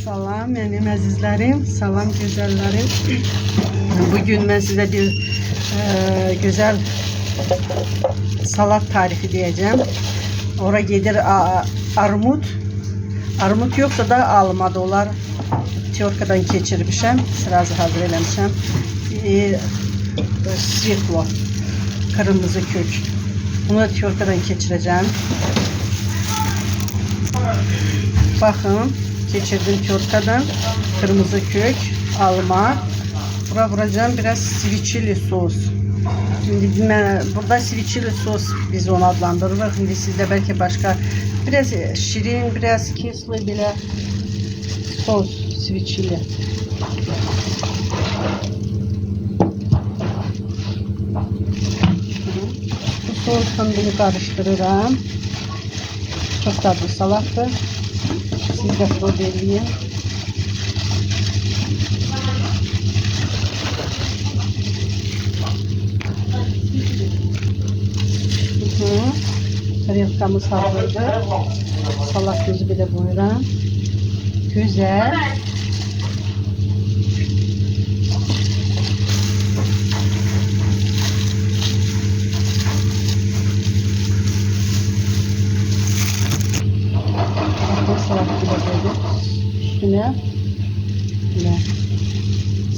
Salam benim əzizlərim, salam gözəllərim. Bugün mən sizə bir gözəl salat tarifi deyəcəm. Ora gedir armud. Armud yoxsa da alma da olar. Tyorkadan keçirmişəm, sırazı hazır eləmişəm. Svetlo, kırmızı kök. Bunu da tyorkadan keçirəcəm. Bakın, geçirdim tyorkadan. Kırmızı kök, alma. Bura vuracağım biraz sweet sos. Şimdi burada sweet sos biz onu adlandırırıq. Şimdi sizde belki başka biraz şirin, biraz kesli bile sos sweet chili. Bu sosla bunu karıştırıram. Çok tatlı salattır. Siz de prova eləyin. Tarifkamız hazırdır. Salat gözü bile buyuram. Güzel. Salat bile koyduk. Üstüne yine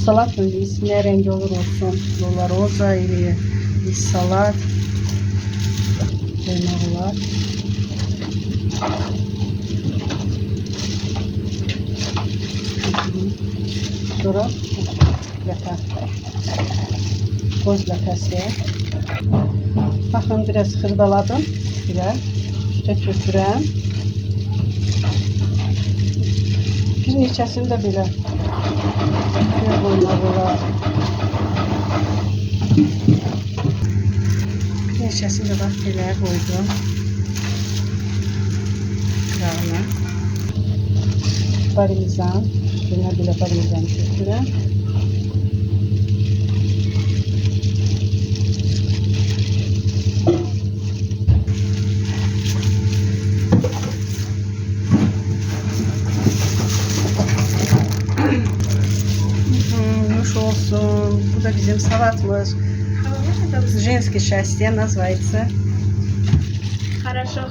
salat önce ne rengi olur olsun. Lola roza ile bir salat. Elmalar. Sonra koz lakası. Bakın biraz hırdaladım. Biraz üstə köpürəm. Bir neçəsini də belə qoymaq olar. Bir neçəsini də bax belə qoydum. Qırağına. Parmesan. Üstünə belə parmesan köpürəm. Olsun. Bu da bizim salatımız. Женской части называется. Хорошо.